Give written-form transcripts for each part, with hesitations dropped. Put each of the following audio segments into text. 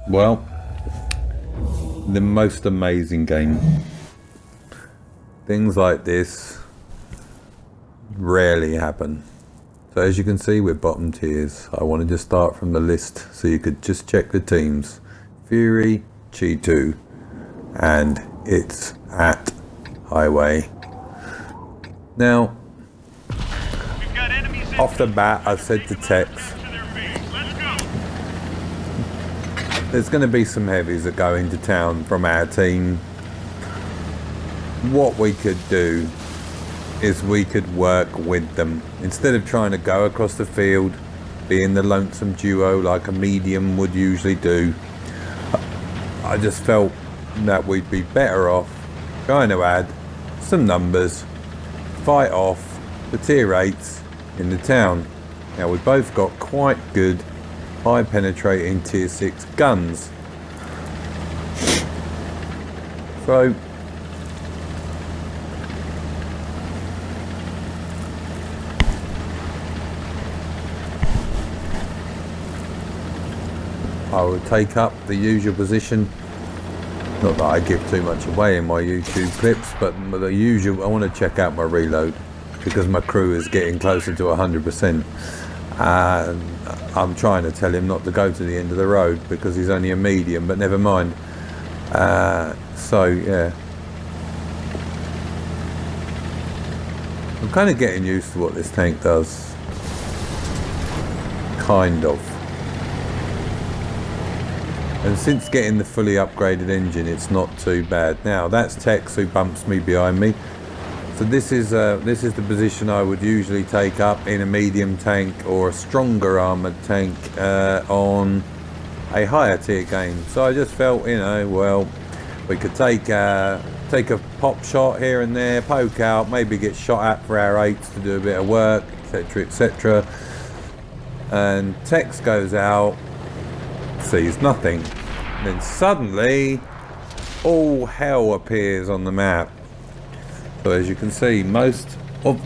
Well, the most amazing game. Things like this rarely happen. So as you can see, we're bottom tiers. I wanted to start from the list so you could just check the teams. Fury, Chi-Tu, and it's at Highway. Now, off the bat, I've said to Tex, there's going to be some heavies that go into town from our team. What we could do is we could work with them. Instead of trying to go across the field, being the lonesome duo like a medium would usually do, I just felt that we'd be better off trying to add some numbers, fight off the tier 8s in the town. Now, we've both got quite good high penetrating tier 6 guns. So I will take up the usual position. Not that I give too much away in my YouTube clips, but the usual, I want to check out my reload because my crew is getting closer to 100%. And I'm trying to tell him not to go to the end of the road because he's only a medium, but never mind. So yeah, I'm kind of getting used to what this tank does. Kind of. And since getting the fully upgraded engine, it's not too bad. Now that's Tex who bumps me behind me. So this is the position I would usually take up in a medium tank or a stronger armoured tank on a higher tier game. So I just felt, you know, well, we could take a pop shot here and there, poke out, maybe get shot at for our 8s to do a bit of work, etc, etc. And Tex goes out, sees nothing. Then suddenly all hell appears on the map. So as you can see, most of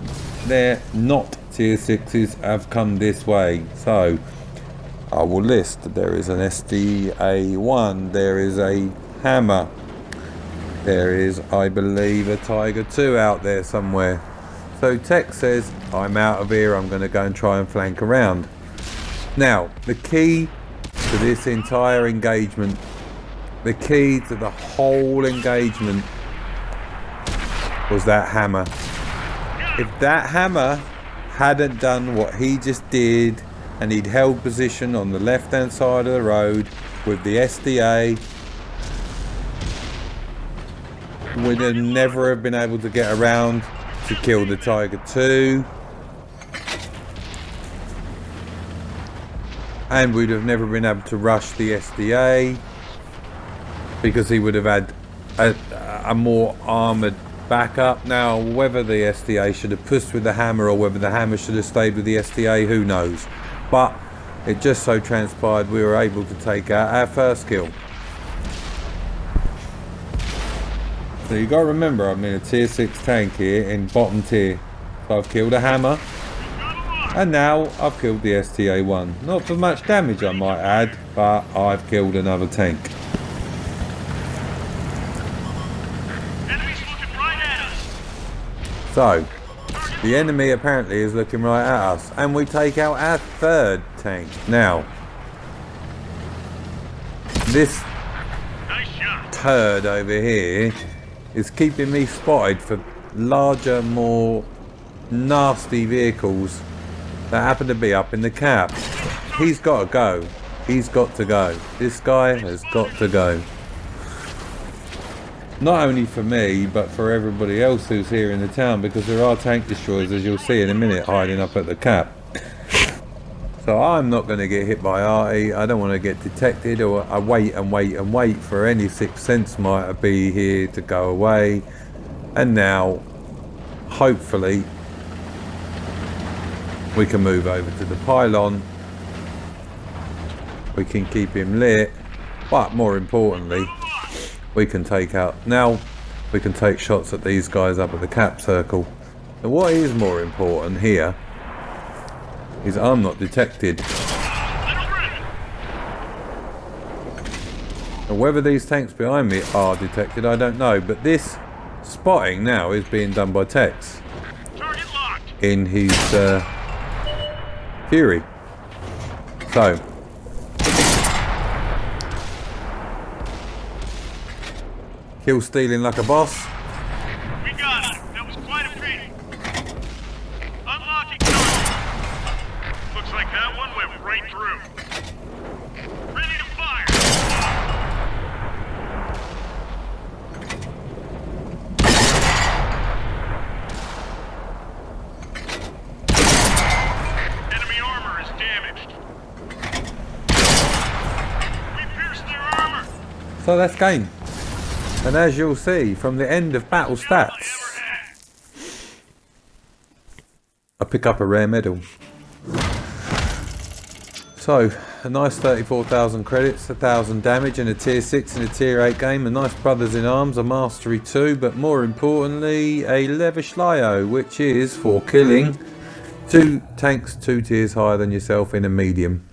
their not tier 6s have come this way. So I will list. There is an SDA-1, there is a Hammer, there is, I believe, a Tiger 2 out there somewhere. So Tex says, I'm out of here, I'm going to go and try and flank around. Now, the key to this entire engagement, the key to the whole engagement was that Hammer. If that Hammer hadn't done what he just did and he'd held position on the left hand side of the road with the SDA, we'd have never have been able to get around to kill the Tiger 2, and we'd have never been able to rush the SDA because he would have had a more armoured backup. Now, whether the SDA should have pushed with the Hammer or whether the Hammer should have stayed with the SDA, who knows? But it just so transpired we were able to take out our first kill. So you got to remember, I'm in a tier 6 tank here in bottom tier. So I've killed a Hammer, and now I've killed the STA-1. Not for much damage, I might add, but I've killed another tank. So, the enemy apparently is looking right at us, and we take out our third tank. Now, this turd over here is keeping me spotted for larger, more nasty vehicles that happen to be up in the cap. He's got to go. He's got to go. This guy has got to go. Not only for me, but for everybody else who's here in the town, because there are tank destroyers, as you'll see in a minute, hiding up at the cap. So I'm not going to get hit by Artie. I don't want to get detected, or I wait and wait and wait for any sixth sense might be here to go away. And now, hopefully, we can move over to the pylon. We can keep him lit, but more importantly, we can take out, now we can take shots at these guys up at the cap circle. And what is more important here is I'm not detected. And whether these tanks behind me are detected, I don't know. But this spotting now is being done by Tex in his Fury. So, kill stealing like a boss. We got it. That was quite a feat. Unlocking target. Looks like that one went right through. Ready to fire. Enemy armor is damaged. We pierced their armor. So that's game. And as you'll see from the end of battle stats, I pick up a rare medal. So, a nice 34,000 credits, 1,000 damage, and a tier 6 and a tier 8 game. A nice Brothers in Arms, a Mastery 2, but more importantly, a Levishlio, which is for killing 2 tanks 2 tiers higher than yourself in a medium.